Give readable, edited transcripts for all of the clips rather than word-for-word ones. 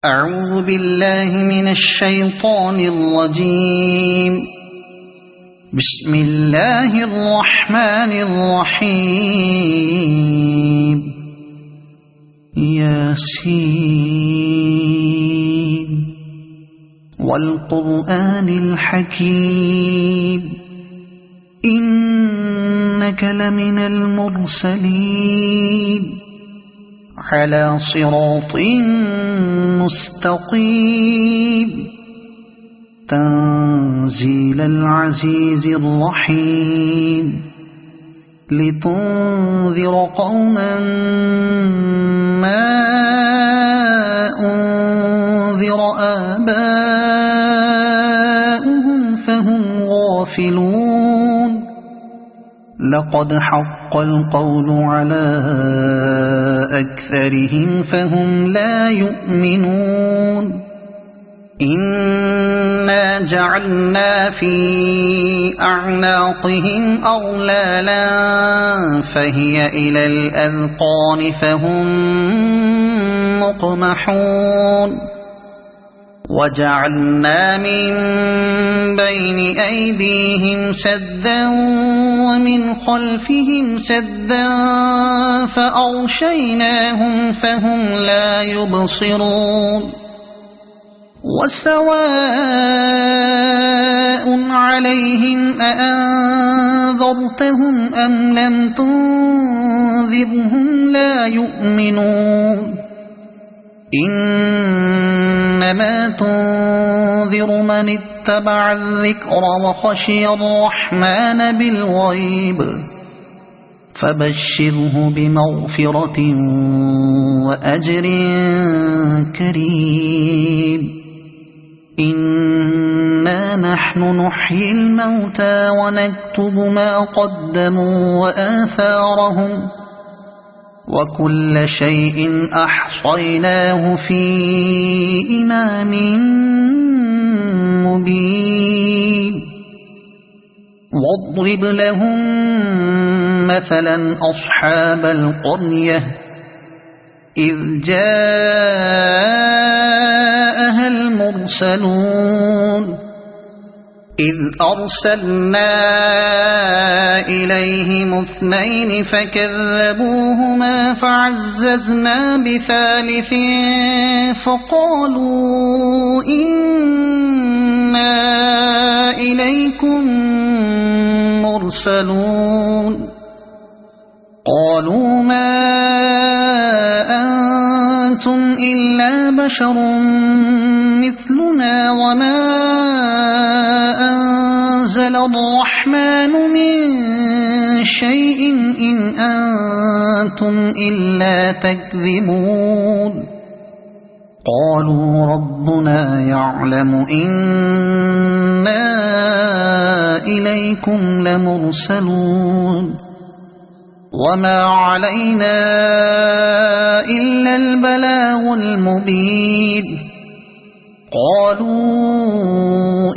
أعوذ بالله من الشيطان الرجيم. بسم الله الرحمن الرحيم. ياسين والقرآن الحكيم إنك لمن المرسلين على صراط مستقيم تنزيل العزيز الرحيم لتنذر قوما ما أنذر آباؤهم فهم غافلون. لقد حق القول على أكثرهم فهم لا يؤمنون. إنا جعلنا في أعناقهم أغلالا فهي إلى الأذقان فهم مقمحون. وجعلنا من بين أيديهم سدا ومن خلفهم سدا فأغشيناهم فهم لا يبصرون. وسواء عليهم أأنذرتهم أم لم تنذرهم لا يؤمنون. إنما تنذر من اتبع الذكر وخشي الرحمن بالغيب فبشره بمغفرة وأجر كريم. إنا نحن نحيي الموتى ونكتب ما قدموا وآثارهم وكل شيء أحصيناه في إمام مبين. واضرب لهم مثلا أصحاب القرية إذ جاءها المرسلون إذ أرسلنا إليهم اثنين فكذبوهما فعززنا بثالث فقالوا إنا إليكم مرسلون. قالوا ما أنتم إلا بشر مثلنا وما أنزل الرحمن من شيء إن أنتم إلا تكذبون. قالوا ربنا يعلم إنا إليكم لمرسلون وما علينا إلا البلاغ المبين. قالوا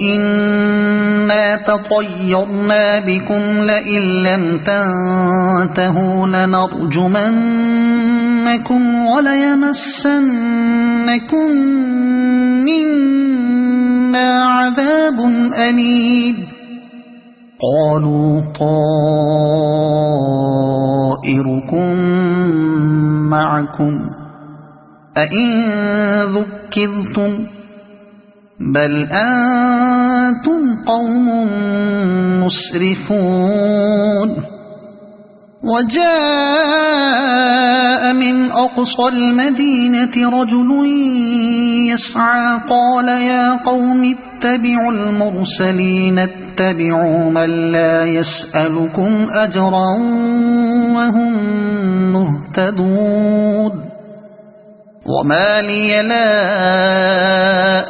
إنا تطيرنا بكم لئن لم تنتهوا لنرجمنكم وليمسنكم منا عذاب أليم. قالوا طائركم معكم أئن ذكرتم بل أنتم قوم مسرفون. وجاء من أقصى المدينة رجل يسعى قال يا قوم اتبعوا المرسلين اتبعوا من لا يسألكم أجرا وهم مهتدون. وما لي لا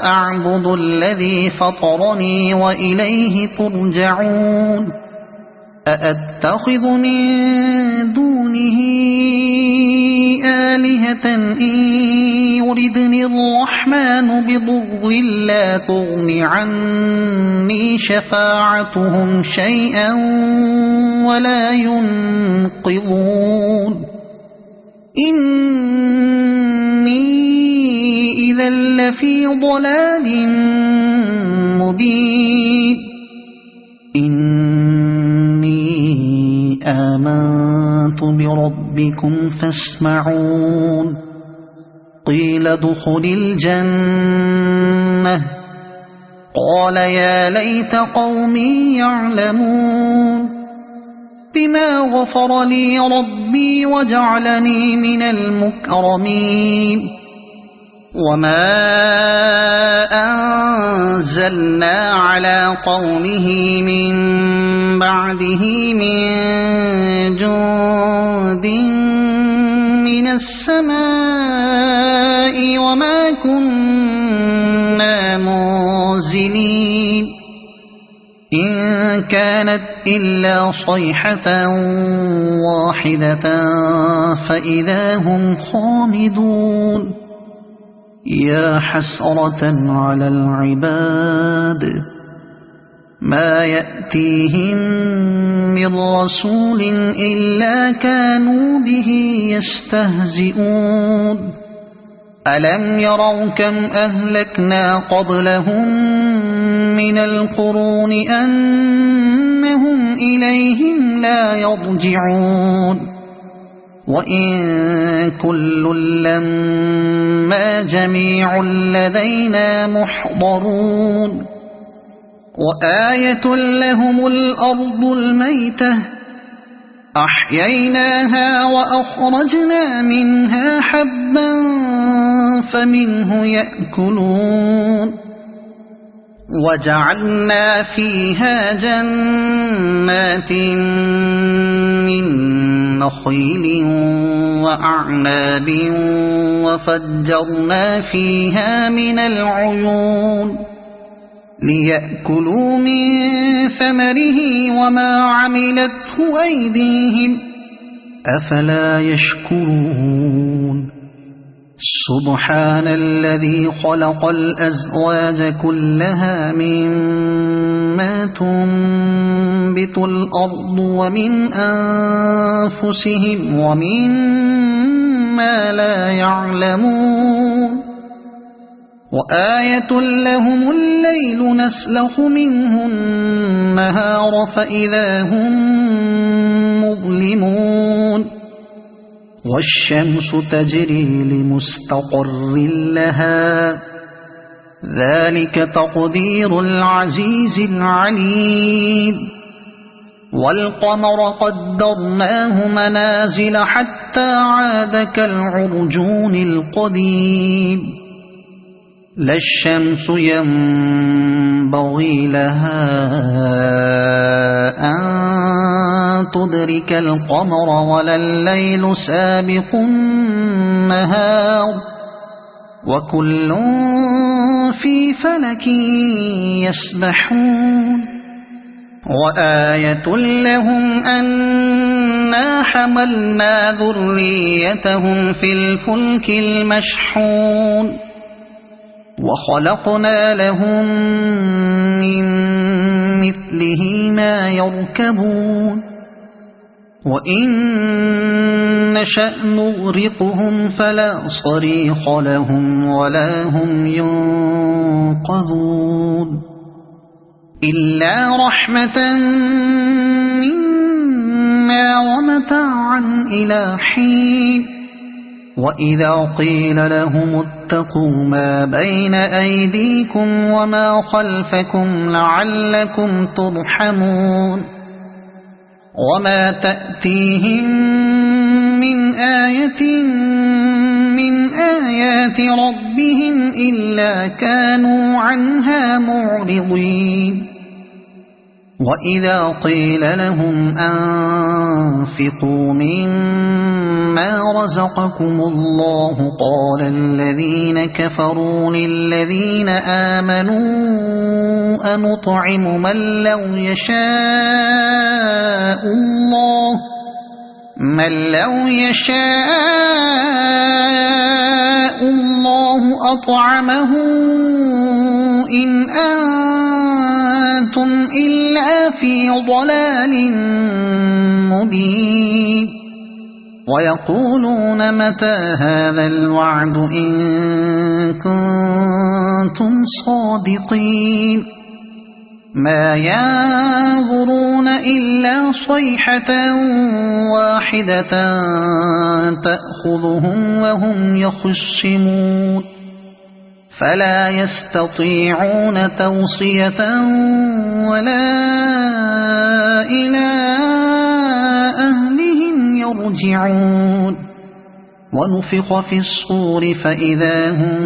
أعبد الذي فطرني وإليه ترجعون. أأتخذ من دونه آلهة إن يردني الرحمن بضر لا تغن عني شفاعتهم شيئا ولا ينقذون. إني إذا لفي ضلال مبين إني آمنت بربكم فاسمعون قيل ادخل الجنة قال يا ليت قومي يعلمون بما غفر لي ربي وجعلني من المكرمين وما أنزلنا على قومه من بعده من جند من السماء وما كنا منزلين إن كانت إلا صيحة واحدة فإذا هم خامدون يا حسرة على العباد ما يأتيهم من رسول إلا كانوا به يستهزئون ألم يروا كم أهلكنا قبلهم من القرون أنهم إليهم لا يرجعون وإن كل لما جميع لدينا محضرون وآية لهم الأرض الميتة أحييناها وأخرجنا منها حبا فمنه يأكلون وجعلنا فيها جنات من نخيل وأعناب وفجرنا فيها من العيون ليأكلوا من ثمره وما عملته أيديهم أفلا يشكرون سبحان الذي خلق الأزواج كلها مما تنبت الأرض ومن أنفسهم ومما لا يعلمون وآية لهم الليل نسلخ منه النهار فإذا هم مظلمون والشمس تجري لمستقر لها ذلك تقدير العزيز العليم والقمر قدرناه منازل حتى عاد كالعرجون القديم لا الشمس ينبغي لها أن تدرك القمر ولا الليل سابق النهار وكل في فلك يسبحون وآية لهم أنا حملنا ذريتهم في الفلك المشحون وخلقنا لهم من مثله ما يركبون وإن نشأ نغرقهم فلا صريخ لهم ولا هم ينقذون إلا رحمة منا ومتاعا إلى حين وإذا قيل لهم اتقوا ما بين أيديكم وما خلفكم لعلكم ترحمون وما تأتيهم من آية من آيات ربهم إلا كانوا عنها معرضين وإذا قيل لهم أنفقوا مما رزقكم الله قال الذين كفروا للذين آمنوا أنطعم من لو يشاء الله أطعمه إن أنتم إلا في ضلال مبين ويقولون متى هذا الوعد إن كنتم صادقين ما ينظرون إلا صيحة واحدة تأخذهم وهم يخصمون فلا يستطيعون توصية ولا إلى أهلهم يرجعون ونفخ في الصور فإذا هم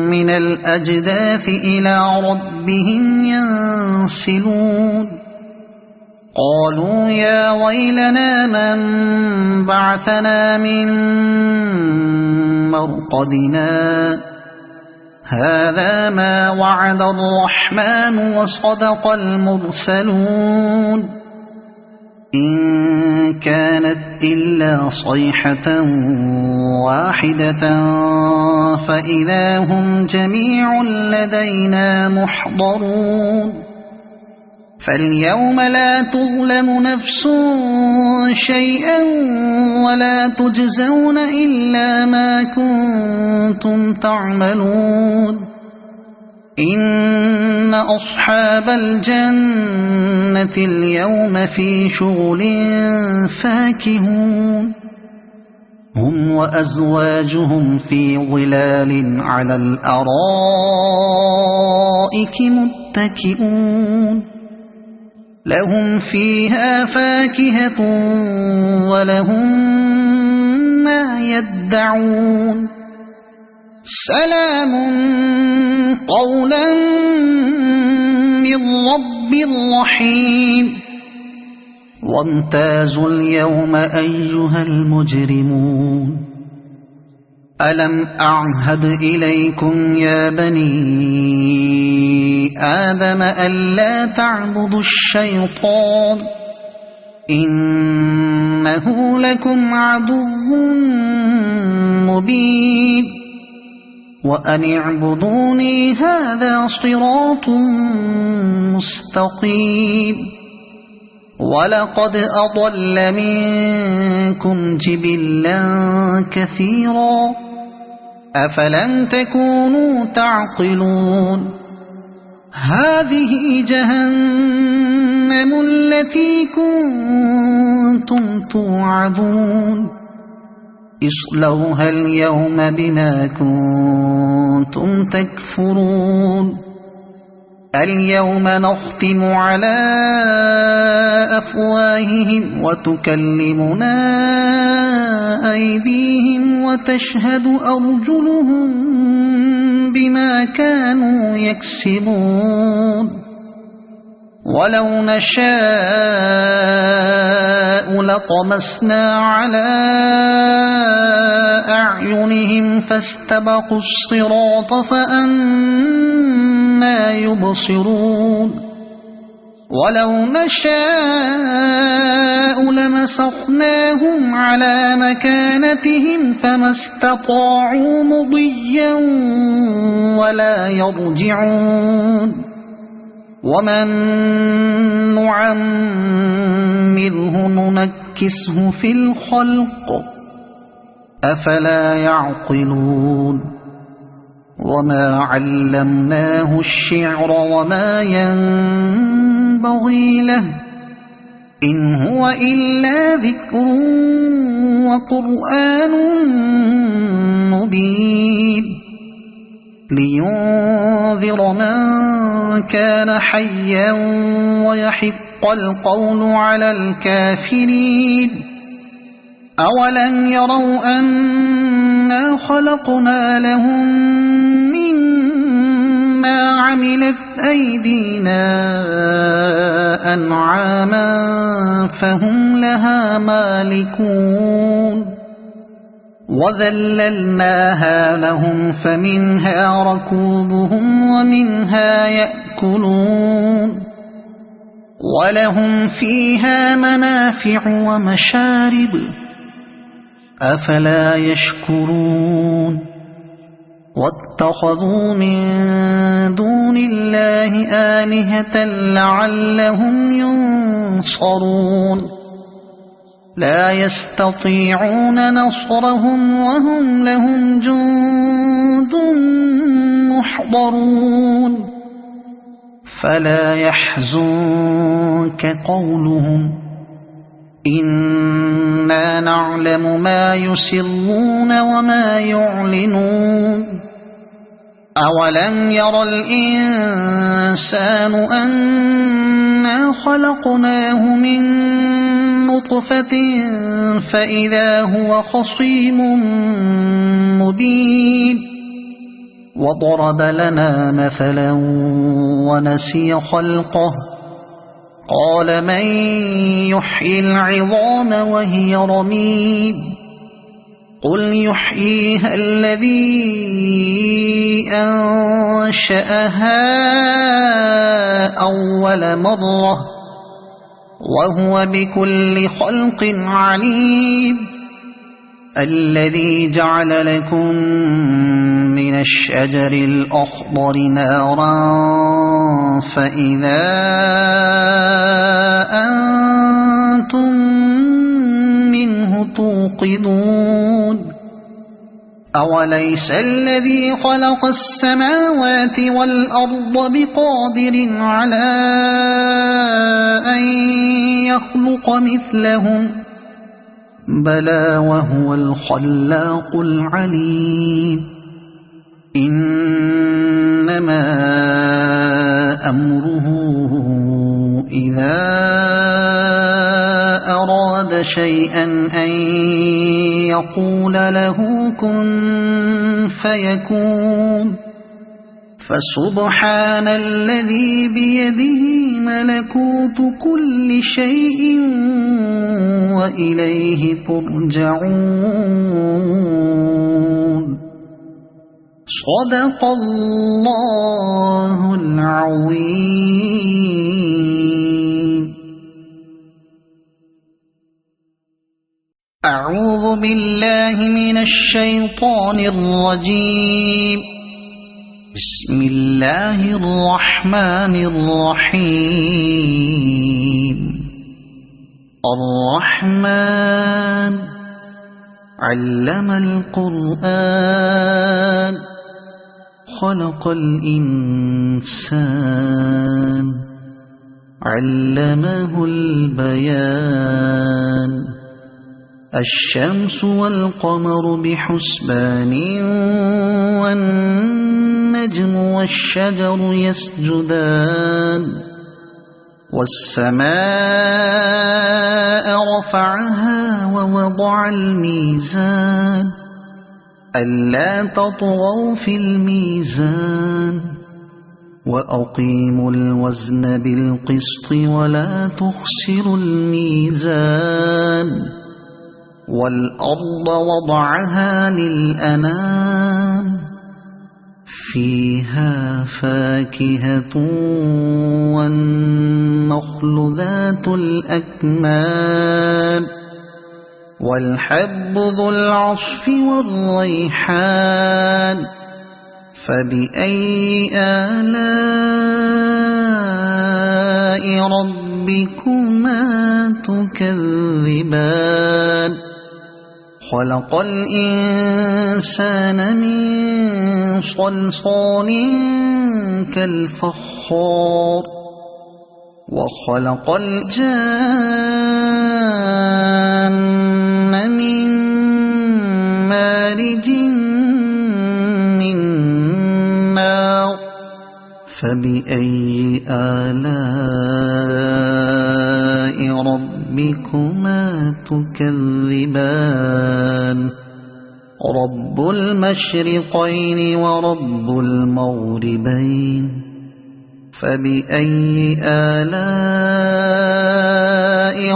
من الأجداث إلى ربهم ينسلون قالوا يا ويلنا من بعثنا من مرقدنا هذا ما وعد الرحمن وصدق المرسلون إن كانت إلا صيحة واحدة فإذا هم جميع لدينا محضرون فاليوم لا تظلم نفس شيئا ولا تجزون إلا ما كنتم تعملون إن أصحاب الجنة اليوم في شغل فاكهون هم وأزواجهم في ظلال على الأرائك متكئون لهم فيها فاكهة ولهم ما يدعون سلام قولا من رب رحيم وامتازوا اليوم أيها المجرمون ألم أعهد إليكم يا بني آدم ألا تعبدوا الشيطان إنه لكم عدو مبين وأن اعبدوني هذا صراط مستقيم ولقد أضل منكم جبلا كثيرا أفلم تكونوا تعقلون هذه جهنم التي كنتم توعدون اصلوها اليوم بما كنتم تكفرون اليوم نختم على أفواههم وتكلمنا أيديهم وتشهد أرجلهم بما كانوا يكسبون ولو نشاء لطمسنا على أعينهم فاستبقوا الصراط فأنى يبصرون ولو نشاء لمسخناهم على مكانتهم فما استطاعوا مضيا ولا يرجعون ومن نعمره ننكسه في الخلق أفلا يعقلون وما علمناه الشعر وما ينبغي له إن هو إلا ذكر وقرآن مبين لينذر من كان حيا ويحق القول على الكافرين أولم يروا أنا خلقنا لهم مما عملت أيدينا أنعاما فهم لها مالكون وذللناها لهم فمنها ركوبهم ومنها يأكلون ولهم فيها منافع ومشارب أفلا يشكرون واتخذوا من دون الله آلهة لعلهم ينصرون لا يستطيعون نصرهم وهم لهم جند محضرون فلا يحزنك قولهم إنا نعلم ما يسرون وما يعلنون أولم ير الإنسان أنا خلقناه من نطفة فإذا هو خصيم مبين وضرب لنا مثلا ونسي خلقه قال من يحيي العظام وهي رميم قل يحييها الذي أنشأها أول مرة وهو بكل خلق عليم الذي جعل لكم من الشجر الأخضر نارا فإذا أنتم منه توقدون أوليس الذي خلق السماوات والأرض بقادر على أن يخلق مثلهم بلى وهو الخلاق العليم إنما أمره إذا أراد شيئا أن يقول له كن فيكون فسبحان الذي بيده ملكوت كل شيء وإليه ترجعون صدق الله العظيم. أعوذ بالله من الشيطان الرجيم. بسم الله الرحمن الرحيم. الرحمن علم القرآن خلق الإنسان علمه البيان الشمس والقمر بحسبان والنجم والشجر يسجدان والسماء رفعها ووضع الميزان ألا تطغوا في الميزان وأقيموا الوزن بالقسط ولا تخسروا الميزان والأرض وضعها للأنام فيها فاكهة والنخل ذات الأكمام والحب ذو العصف والريحان فبأي آلاء ربكما تكذبان خلق الإنسان من صلصال كالفخار وخلق الجان من مارج من نار فبأي آلاء ربكما تكذبان رب المشرقين ورب المغربين فبأي آلاء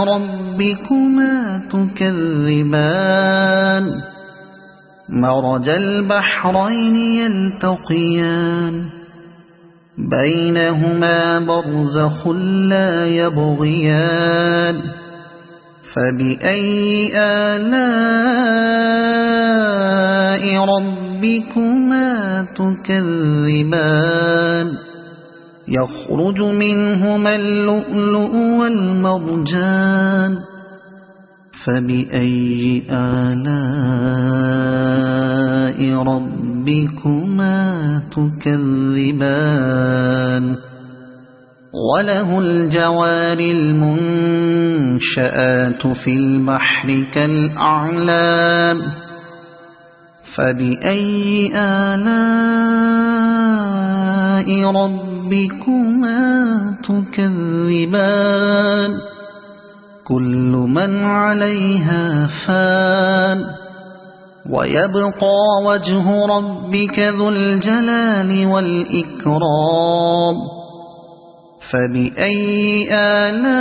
ربكما تكذبان مرج البحرين يلتقيان بينهما برزخ لا يبغيان فبأي آلاء ربكما تكذبان يخرج منهما اللؤلؤ والمرجان فبأي آلاء ربكما تكذبان وله الجوار المنشآت في البحر كالأعلام فبأي آلاء ربكما تكذبان كل من عليها فان ويبقى وجه ربك ذو الجلال والإكرام فبأي آلاء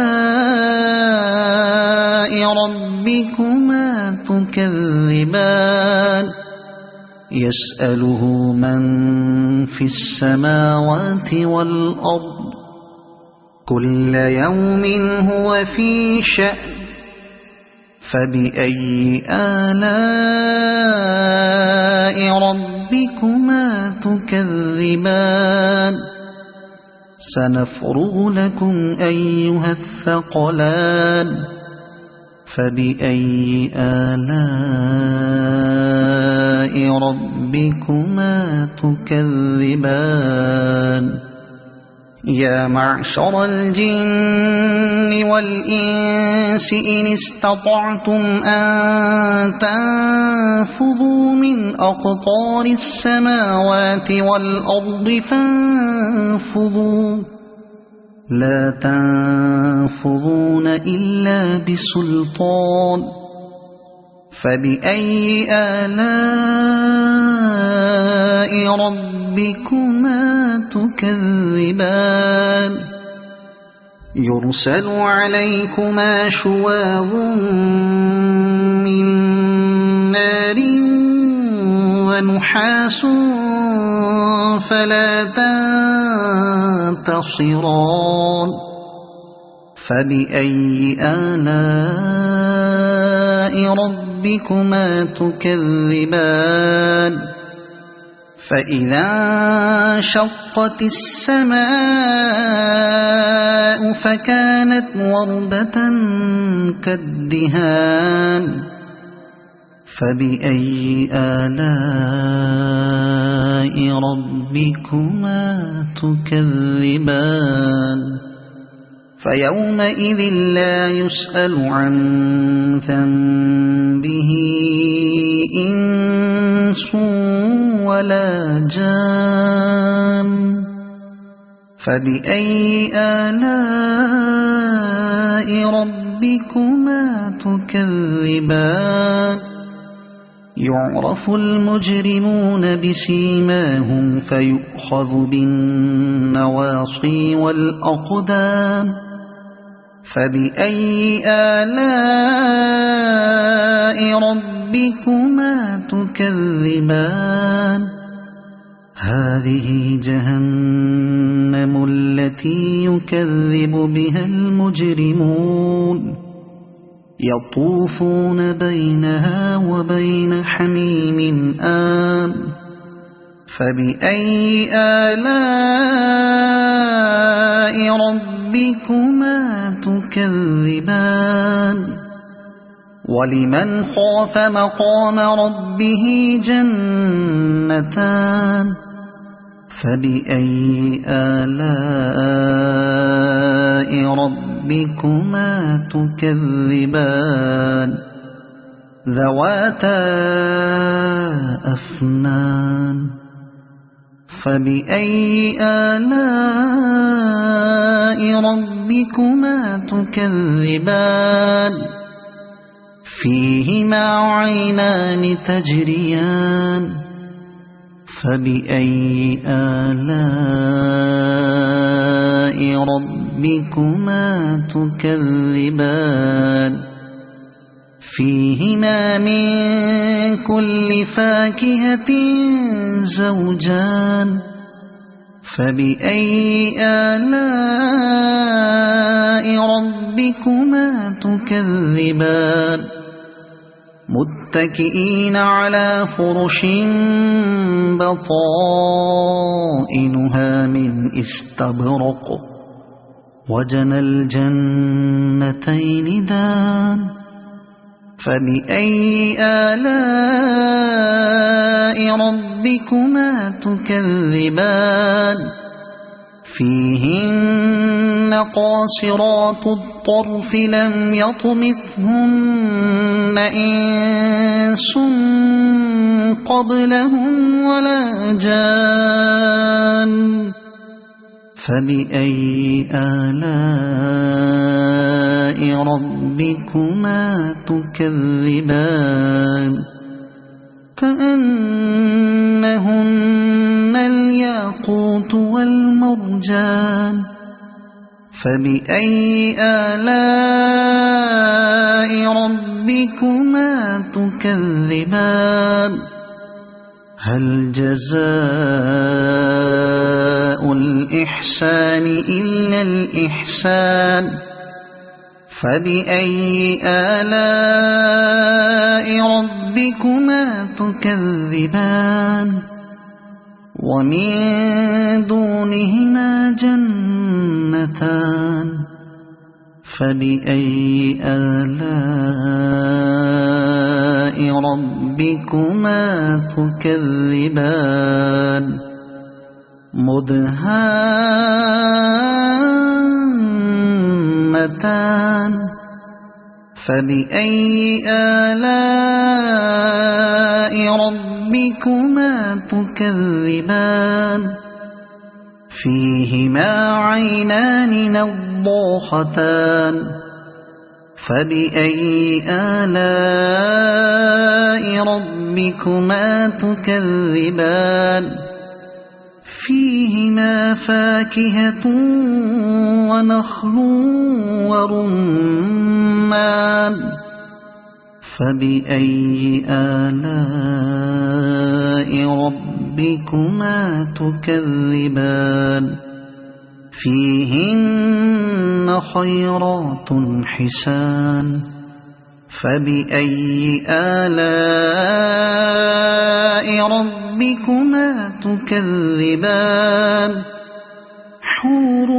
ربكما تكذبان يسأله من في السماوات والأرض كل يوم هو في شأن فبأي آلاء ربكما تكذبان سنفرغ لكم أيها الثقلان فبأي آلاء ربكما تكذبان يا معشر الجن والإنس إن استطعتم أن تنفذوا من أقطار السماوات والأرض فانفذوا لا تنفذون إلا بسلطان فبأي آلاء ربكما تكذبان يرسل عليكما شواظ من نار ونحاس فلا تنتصران فبأي آلاء ربكما تكذبان فإذا انشقت السماء فكانت وردة كالدهان فبأي آلاء ربكما تكذبان فيومئذ لا يسأل عن ذنبه إنس ولا جان فبأي آلاء ربكما تكذبان يعرف المجرمون بسيماهم فيؤخذ بالنواصي والأقدام فبأي آلاء ربكما تكذبان هذه جهنم التي يكذب بها المجرمون يطوفون بينها وبين حميم آن فبأي آلاء ربكما تكذبان ولمن خاف مقام ربه جنتان فبأي آلاء ربكما تكذبان ذواتا أفنان فبأي آلاء ربكما تكذبان فيهما عينان تجريان فبأي آلاء ربكما تكذبان فيهما من كل فاكهة زوجان فبأي آلاء ربكما تكذبان متكئين على فرش بطائنها من استبرق وجنى الجنتين دان فبأي آلاء ربكما تكذبان فيهن قاصرات الطرف لم يطمثهن إنس قبلهم ولا جان فبأي آلاء ربكما تكذبان كأنهن الياقوت والمرجان فبأي آلاء ربكما تكذبان هل جزاء الإحسان إلا الإحسان فبأي آلاء ربكما تكذبان ومن دونهما جنتان فبأي آلاء ربكما تكذبان مدهامتان فبأي آلاء ربكما تكذبان فيهما عينان نضاختان فبأي آلاء ربكما تكذبان فيهما فاكهة ونخل ورمان فبأي آلاء ربكما تكذبان فيهن خيرات حسان فبأي آلاء ربكما تكذبان حور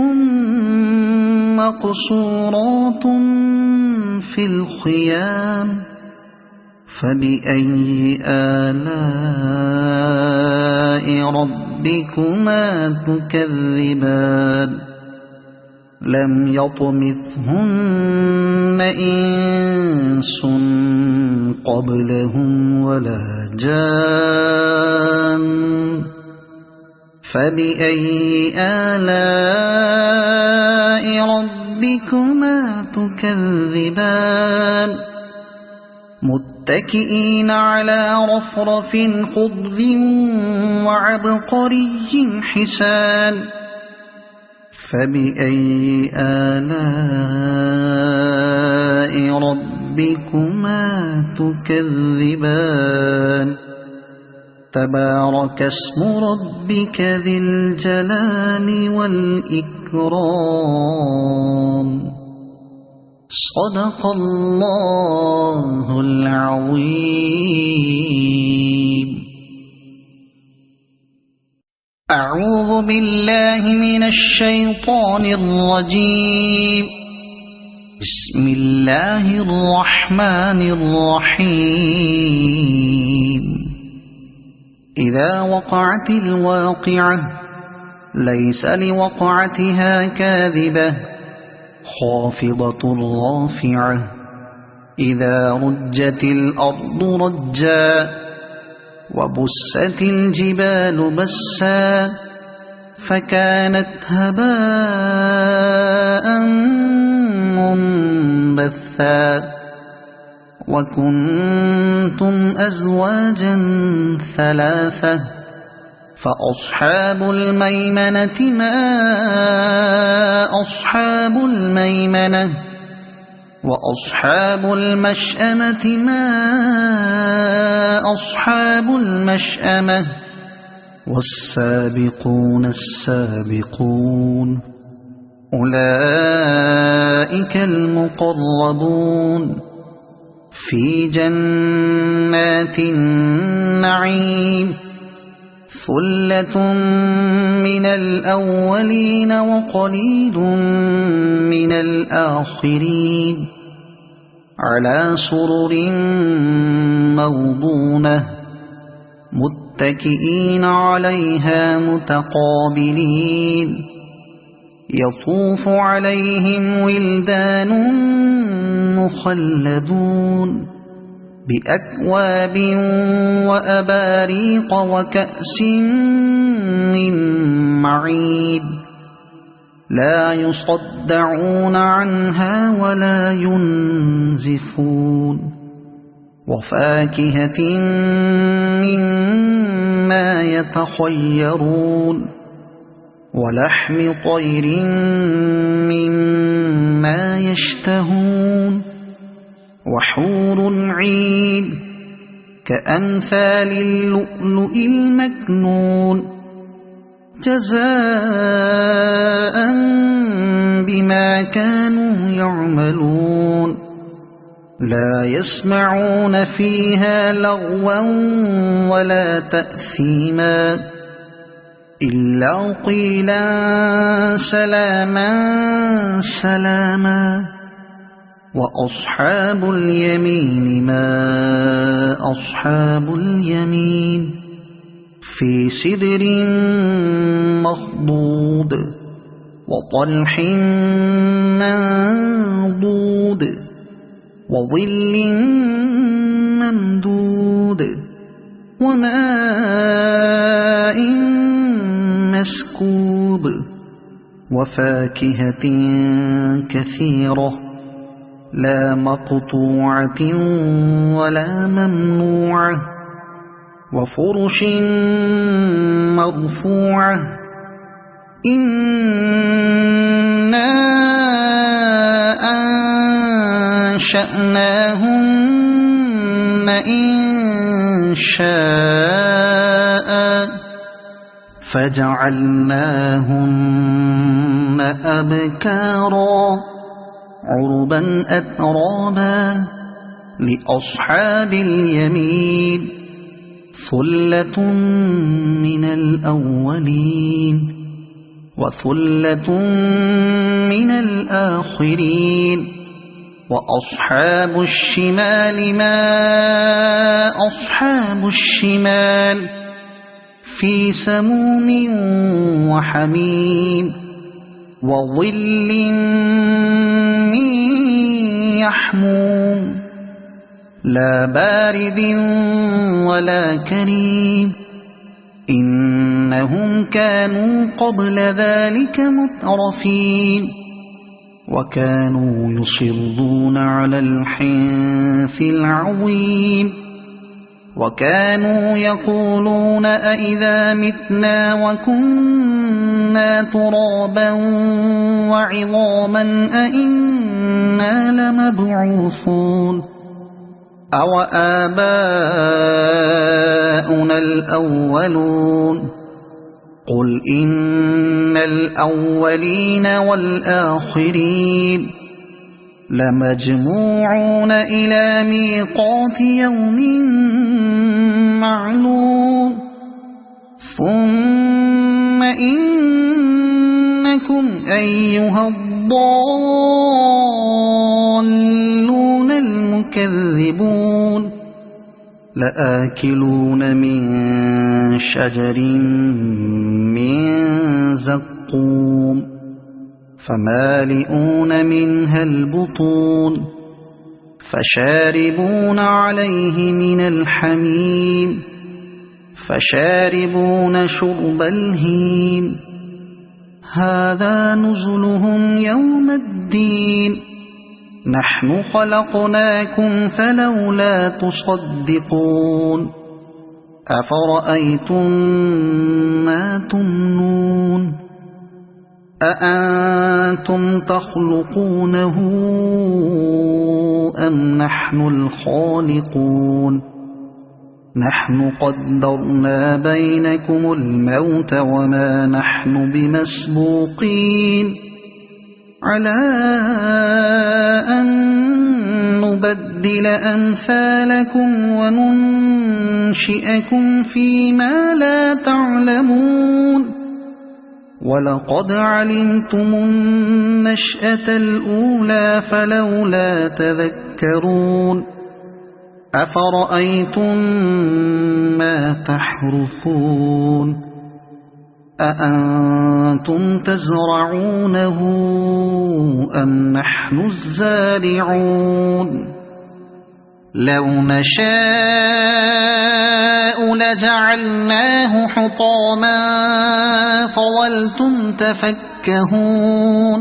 مقصورات في الخيام فبأي آلاء ربكما تكذبان لم يطمثهن إنس قبلهم ولا جان فبأي آلاء ربكما تكذبان متكئين على رفرف خضر وعبقري حسان فبأي آلاء ربكما تكذبان تبارك اسم ربك ذي الجلال والإكرام صدق الله العظيم أعوذ بالله من الشيطان الرجيم بسم الله الرحمن الرحيم إذا وقعت الواقعة ليس لوقعتها كاذبة خافضة رافعة إذا رجت الأرض رجا وبست الجبال بسا فكانت هباء منبثا وكنتم أزواجا ثلاثة فأصحاب الميمنة ما أصحاب الميمنة وأصحاب المشأمة ما أصحاب المشأمة والسابقون السابقون أولئك المقربون في جنات النعيم ثلة من الأولين وقليل من الآخرين على سرر موضونة متكئين عليها متقابلين يطوف عليهم ولدان مخلدون بأكواب وأباريق وكأس من معين لا يصدعون عنها ولا ينزفون وفاكهة مما يتخيرون ولحم طير مما يشتهون وحور عين كأمثال اللؤلؤ المكنون جزاء بما كانوا يعملون لا يسمعون فيها لغوا ولا تأثيما إلا قيلا سلاما سلاما وأصحاب اليمين ما أصحاب اليمين في سدر مخضود وطلح منضود وظل ممدود وماء مسكوب وفاكهة كثيرة لا مقطوعة ولا ممنوعة وفرش مرفوعة إنا أنشأناهن إنشاء فجعلناهن أبكارا عربا أترابا لأصحاب اليمين ثلة من الأولين وثلة من الآخرين وأصحاب الشمال ما أصحاب الشمال في سموم وحميم وظل من يحموم لا بارد ولا كريم إنهم كانوا قبل ذلك مترفين وكانوا يصرون على الحنث العظيم وكانوا يقولون أئذا متنا وكنا ترابا وعظاما أئنا لمبعوثون أو آباؤنا الأولون قل إن الأولين والآخرين لمجموعون إلى ميقات يوم معلوم ثم إنكم أيها الضالون المكذبون لآكلون من شجر من زقوم فمالئون منها البطون فشاربون عليه من الحميم فشاربون شرب الهيم هذا نزلهم يوم الدين نحن خلقناكم فلولا تصدقون أفرأيتم ما تمنون أأنتم تخلقونه أم نحن الخالقون نحن قدرنا بينكم الموت وما نحن بمسبوقين على أن نبدل أمثالكم وننشئكم فيما لا تعلمون ولقد علمتم النشأة الأولى فلولا تذكرون أفرأيتم ما تحرثون أأنتم تزرعونه أم نحن الزارعون لو نشاء لجعلناه حطاما فظلتم تفكهون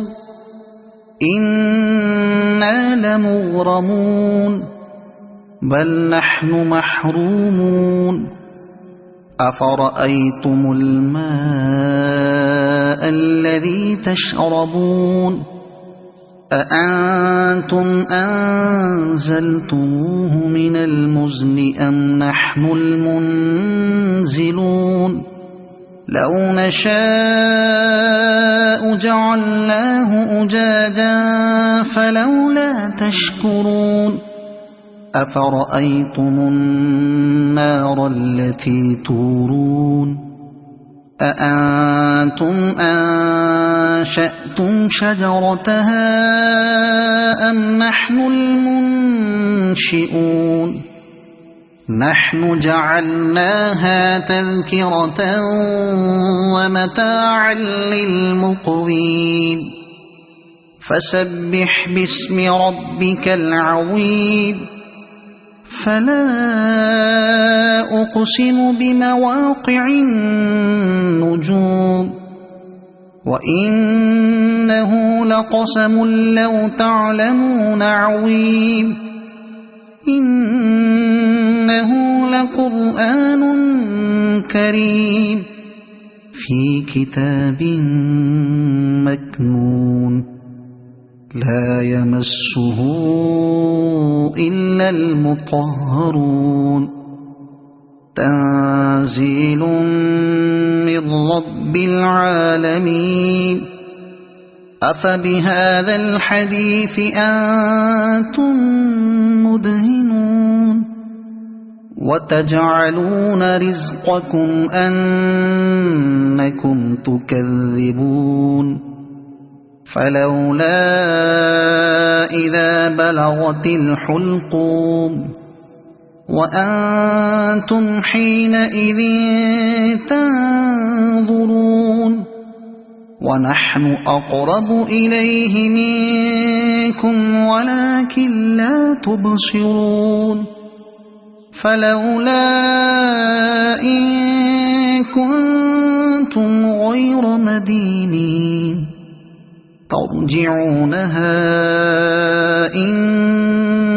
إنا لمغرمون بل نحن محرومون أفرأيتم الماء الذي تشربون أأنتم أنزلتموه من المزن أم نحن المنزلون لو نشاء جعلناه أجاجا فلولا تشكرون أفرأيتم النار التي تورون أأنتم أنشأتم شجرتها أم نحن المنشئون نحن جعلناها تذكرة ومتاعا للمقوين فسبح باسم ربك العظيم فلا أقسم بمواقع النجوم وإنه لقسم لو تعلمون عظيم إنه لقرآن كريم في كتاب مكنون لا يمسه إلا المطهرون تنزيل من رب العالمين أفبهذا الحديث أنتم مدهنون وتجعلون رزقكم أنكم تكذبون فلولا إذا بلغت الحلقوم وأنتم حينئذ تنظرون ونحن أقرب إليه منكم ولكن لا تبصرون فلولا إن كنتم غير مدينين ترجعونها إن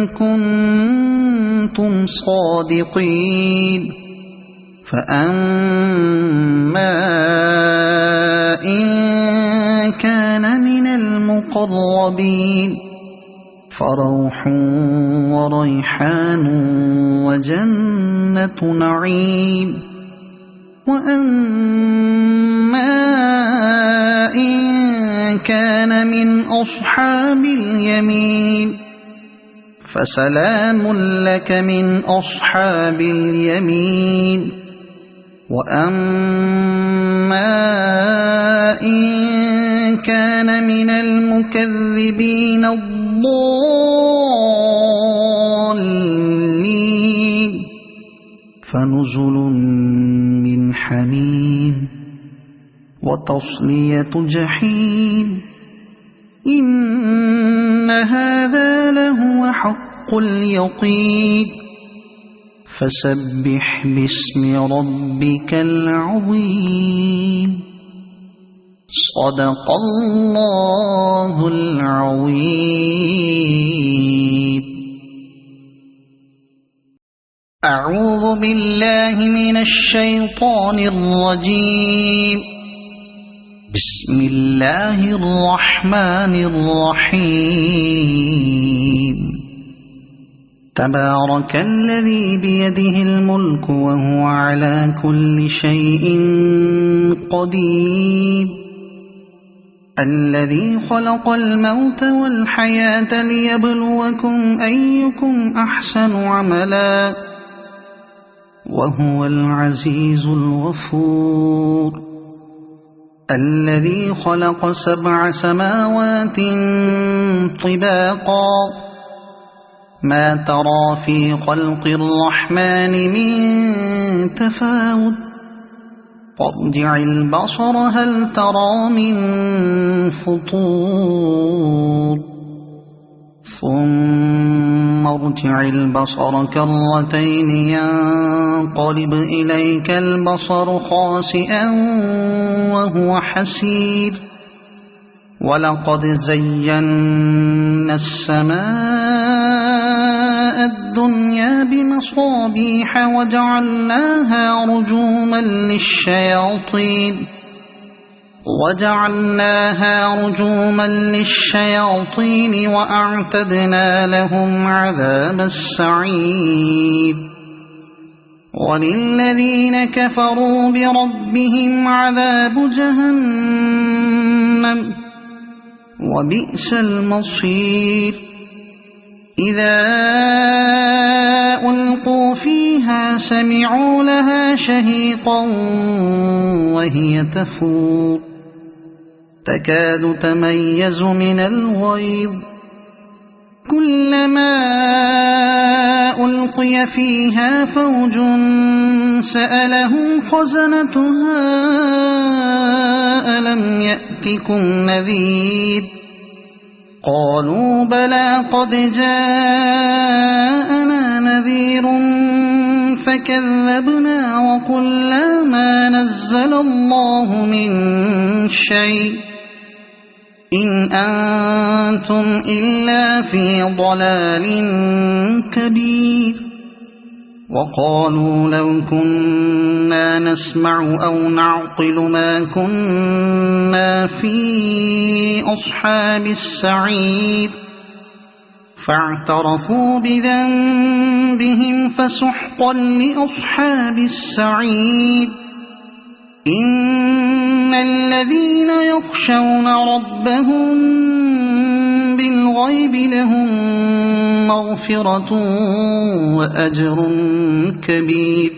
كنتم صادقين فأما إن كان من المقربين فروح وريحان وجنة نعيم وأما إن كان من أصحاب اليمين فسلام لك من أصحاب اليمين وأما إن كان من المكذبين الضالين فنزل من حميم وتصلية جحيم إن هذا لهو حق اليقين فسبح باسم ربك العظيم صدق الله العظيم أعوذ بالله من الشيطان الرجيم بسم الله الرحمن الرحيم تبارك الذي بيده الملك وهو على كل شيء قدير الذي خلق الموت والحياة ليبلوكم أيكم أحسن عملا وهو العزيز الغفور الذي خلق 7 سماوات طباقا ما ترى في خلق الرحمن من تفاوت فارجع البصر هل ترى من فطور ثم ارجع البصر كرتين ينقلب إليك البصر خاسئا وهو حسير ولقد زينا السماء الدنيا بمصابيح وجعلناها رجوما للشياطين وأعتدنا لهم عذاب السعير وللذين كفروا بربهم عذاب جهنم وبئس المصير إذا ألقوا فيها سمعوا لها شهيقا وهي تفور تكاد تميز من الغيظ كلما ألقي فيها فوج سألهم خزنتها ألم يأتكم نذير قالوا بلى قد جاءنا نذير فكذبنا وقلنا ما نزل الله من شيء إن أنتم إلا في ضلال كبير وقالوا لو كنا نسمع أو نعقل ما كنا في أصحاب السعير فاعترفوا بذنبهم فسحقا لأصحاب السعير إن الذين يخشون ربهم بالغيب لهم مغفرة وأجر كبير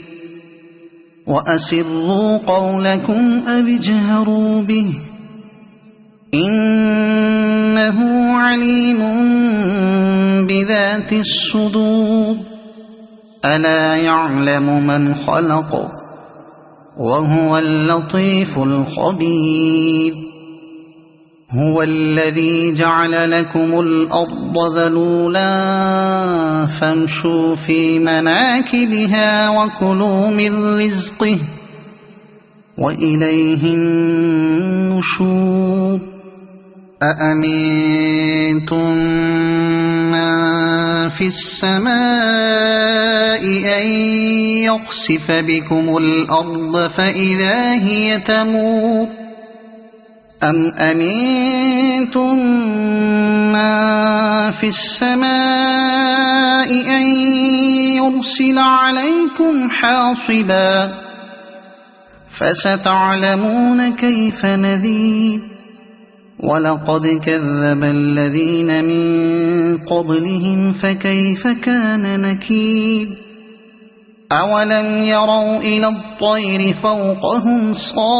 وأسروا قولكم أو اجهروا به إنه عليم بذات الصدور ألا يعلم من خلق وهو اللطيف الخبير هو الذي جعل لكم الأرض ذلولا فامشوا في مناكبها وكلوا من رزقه وإليه النشور أأمنتم من في السماء أن يخسف بكم الأرض فإذا هي تمور أم أمنتم من في السماء أن يرسل عليكم حاصبا فستعلمون كيف نذير ولقد كذب الذين من قبلهم فكيف كان نكير أولم يروا إلى الطير فوقهم صافات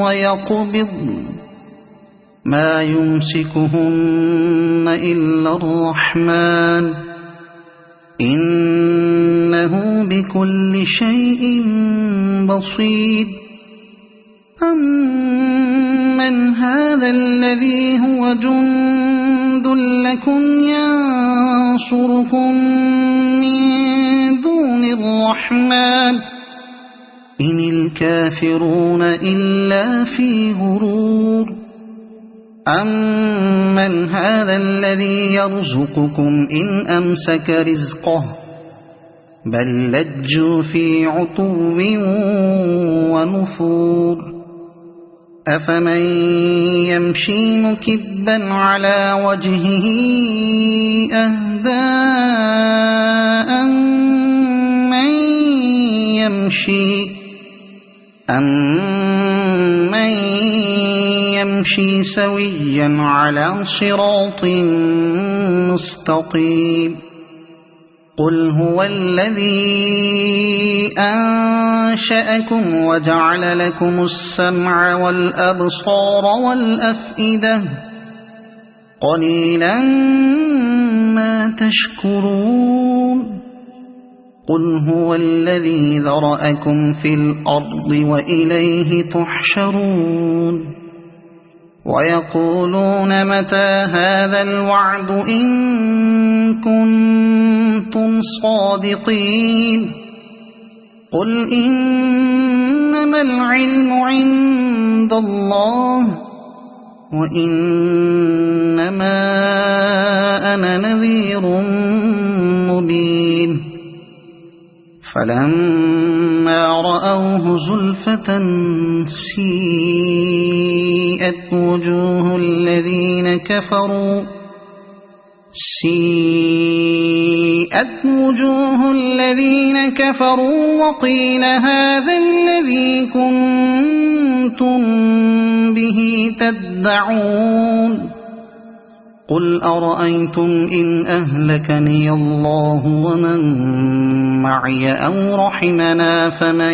ويقبض ما يمسكهن إلا الرحمن إنه بكل شيء بصير أمن هذا الذي هو جند لكم ينصركم من دون الرحمن إن الكافرون إلا في غرور أمن هذا الذي يرزقكم إن أمسك رزقه بل لجوا في عتو ونفور أفمن يمشي مكبا على وجهه أهدى أمن يمشي سويا على صراط مستقيم قل هو الذي أنشأكم وجعل لكم السمع والأبصار والأفئدة قليلا ما تشكرون قل هو الذي ذرأكم في الأرض وإليه تحشرون ويقولون متى هذا الوعد إن كنتم صادقين قل إنما العلم عند الله وإنما أنا نذير مبين فلما رأوه زلفة سيئت وجوه الذين كفروا وقيل هذا الذي كنتم به تدعون قل أرأيتم إن أهلكني الله ومن معي أو رحمنا فمن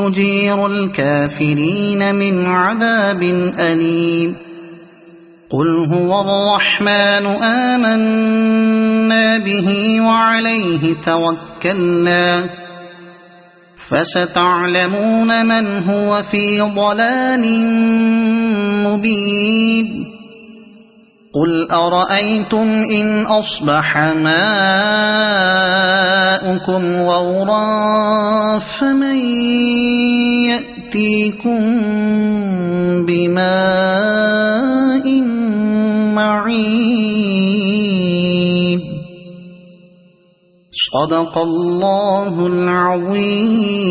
يجير الكافرين من عذاب أليم قل هو الرحمن آمنا به وعليه توكلنا فستعلمون من هو في ضلال مبين قل أرأيتم إن أصبح ماؤكم غورا فمن يأتيكم بماء معين صدق الله العظيم.